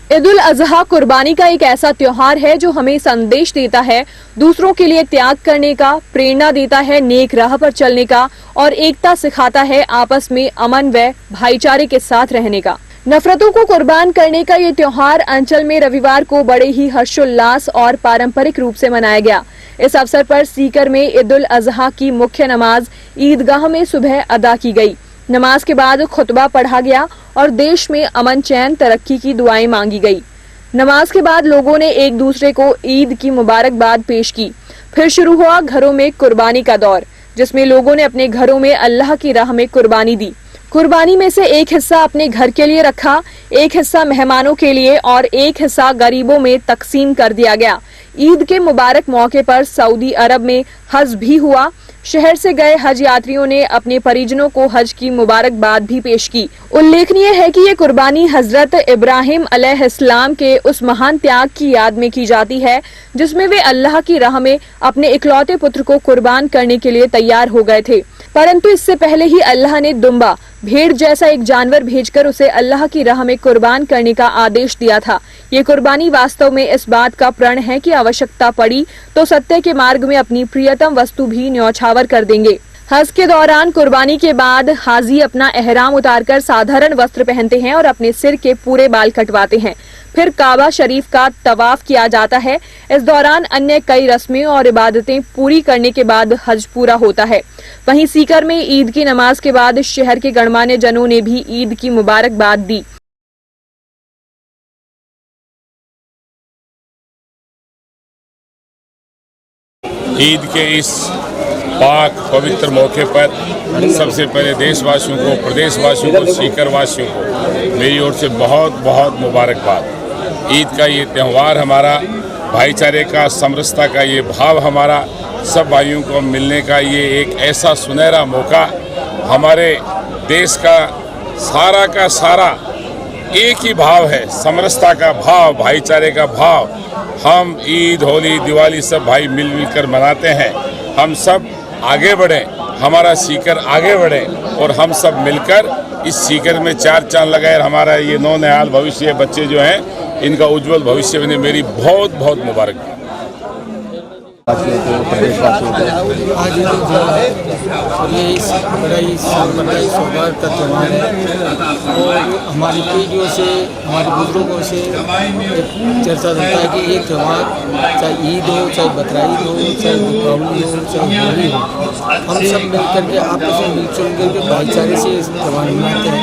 ईद उल अजहा कुर्बानी का एक ऐसा त्योहार है जो हमें संदेश देता है दूसरों के लिए त्याग करने का, प्रेरणा देता है नेक राह पर चलने का और एकता सिखाता है आपस में अमन व भाईचारे के साथ रहने का। नफरतों को कुर्बान करने का ये त्योहार अंचल में रविवार को बड़े ही हर्षोल्लास और पारंपरिक रूप से मनाया गया। इस अवसर पर सीकर में ईद उल अजहा की मुख्य नमाज ईदगाह में सुबह अदा की गई। नमाज के बाद खुतबा पढ़ा गया और देश में अमन, चैन, तरक्की की दुआएं मांगी गई। नमाज के बाद लोगों ने एक दूसरे को ईद की मुबारकबाद पेश की। फिर शुरू हुआ घरों में कुर्बानी का दौर, जिसमें लोगों ने अपने घरों में अल्लाह की राह में कुर्बानी दी। कुर्बानी में से एक हिस्सा अपने घर के लिए रखा, एक हिस्सा मेहमानों के लिए और एक हिस्सा गरीबों में तकसीम कर दिया गया। ईद के मुबारक मौके पर सऊदी अरब में हज भी हुआ। शहर से गए हज यात्रियों ने अपने परिजनों को हज की मुबारकबाद भी पेश की। उल्लेखनीय है कि ये कुर्बानी हजरत इब्राहिम अलैहिस्सलाम के उस महान त्याग की याद में की जाती है जिसमें वे अल्लाह की राह में अपने इकलौते पुत्र को कुर्बान करने के लिए तैयार हो गए थे। परंतु इससे पहले ही अल्लाह ने दुम्बा, भेड़ जैसा एक जानवर भेजकर उसे अल्लाह की राह में कुर्बान करने का आदेश दिया था। ये कुर्बानी वास्तव में इस बात का प्रण है कि आवश्यकता पड़ी तो सत्य के मार्ग में अपनी प्रियतम वस्तु भी न्यौछावर कर देंगे। हज के दौरान कुर्बानी के बाद हाजी अपना एहराम उतारकर साधारण वस्त्र पहनते हैं और अपने सिर के पूरे बाल कटवाते हैं। फिर काबा शरीफ का तवाफ किया जाता है। इस दौरान अन्य कई रस्में और इबादतें पूरी करने के बाद हज पूरा होता है। वहीं सीकर में ईद की नमाज के बाद शहर के गणमान्य जनों ने भी ईद की मुबारकबाद दी। ईद के इस पाक पवित्र मौके पर सबसे पहले देशवासियों को, प्रदेशवासियों को, सीकर वासियों को मेरी ओर से बहुत बहुत मुबारकबाद। ईद का ये त्यौहार हमारा भाईचारे का, समरसता का ये भाव, हमारा सब भाइयों को मिलने का ये एक ऐसा सुनहरा मौका, हमारे देश का सारा एक ही भाव है, समरसता का भाव, भाईचारे का भाव। हम ईद, होली, दिवाली सब भाई मिल कर मनाते हैं। हम सब आगे बढ़ें, हमारा सीकर आगे बढ़े और हम सब मिलकर इस सीकर में चार चांद लगाए। हमारा ये नौनिहाल भविष्य, बच्चे जो हैं इनका उज्जवल भविष्य बने। मेरी बहुत बहुत मुबारक। आज ये बड़ा ही सौभाग्य का त्यौहार है और हमारी पीढ़ियों से, हमारे बुजुर्गों से चर्चा रहता है कि ये त्यौहार चाहे ईद हो, चाहे बकरीद हो, चाहे दीपावली हो, चाहे होली हो, हम सब मिल करके आपस में मिलजुल करके भाईचारे से इस त्यौहार मनाते हैं।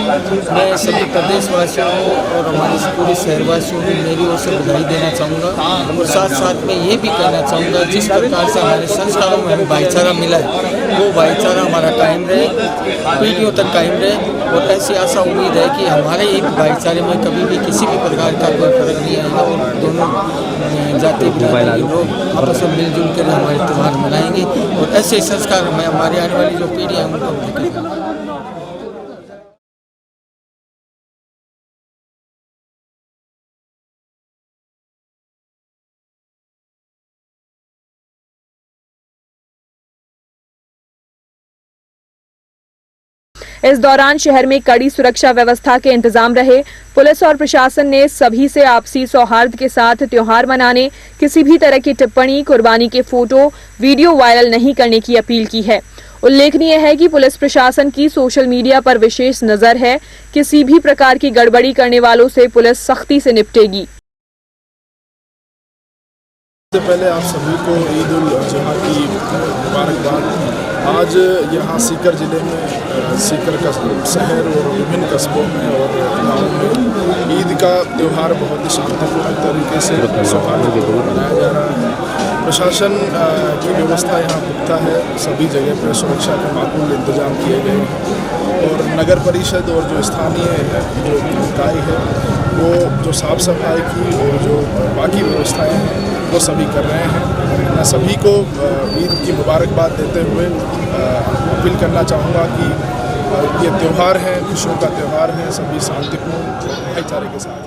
मैं सभी प्रदेशवासियों और हमारे पूरे शहरवासियों को मेरी ओर से बधाई देना चाहूँगा और साथ साथ में ये भी कहना चाहूँगा जिस प्रकार से हमारे संस्कारों में हमें भाईचारा मिला है वो भाईचारा हमारा कायम रहे, पीढ़ियों तक कायम रहे और ऐसी आशा उम्मीद है कि हमारे एक भाईचारे में कभी भी किसी भी प्रकार का कोई फर्क नहीं आएगा और दोनों जाति बिरादरी के लोग आपस में मिलजुल कर हमारे त्यौहार मनाएंगे और ऐसे संस्कार में हमारी आने वाली जो पीढ़ी है उनको देखेंगे। इस दौरान शहर में कड़ी सुरक्षा व्यवस्था के इंतजाम रहे। पुलिस और प्रशासन ने सभी से आपसी सौहार्द के साथ त्योहार मनाने, किसी भी तरह की टिप्पणी, कुर्बानी के फोटो, वीडियो वायरल नहीं करने की अपील की है। उल्लेखनीय है कि पुलिस प्रशासन की सोशल मीडिया पर विशेष नजर है। किसी भी प्रकार की गड़बड़ी करने वालों से पुलिस सख्ती से निपटेगी। सबसे पहले आप सभी को ईद उल अजहा की मुबारकबाद। आज यहाँ सीकर ज़िले में, सीकर का शहर और विभिन्न कस्बों में और गाँवों में ईद का त्यौहार बहुत ही शांतिपूर्ण तरीके से सौहार्दपूर्ण मनाया जा रहा है। प्रशासन की व्यवस्था यहाँ पुख्ता है, सभी जगह पर सुरक्षा के माकूल इंतजाम किए गए हैं और नगर परिषद और जो स्थानीय जो इकाई है वो जो साफ़ सफाई की और जो बाकी व्यवस्थाएं हैं वो सभी कर रहे हैं। मैं सभी को ईद की मुबारकबाद देते हुए अपील करना चाहूँगा कि ये त्यौहार है, खुशियों का त्यौहार है, सभी शांतिपूर्ण भाईचारे के साथ।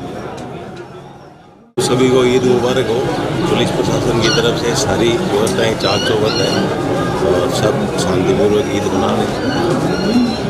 सभी को ईद मुबारक हो। पुलिस प्रशासन की तरफ से सारी व्यवस्थाएं चाक चौबंद है और सब शांतिपूर्वक ईद मना रहे हैं।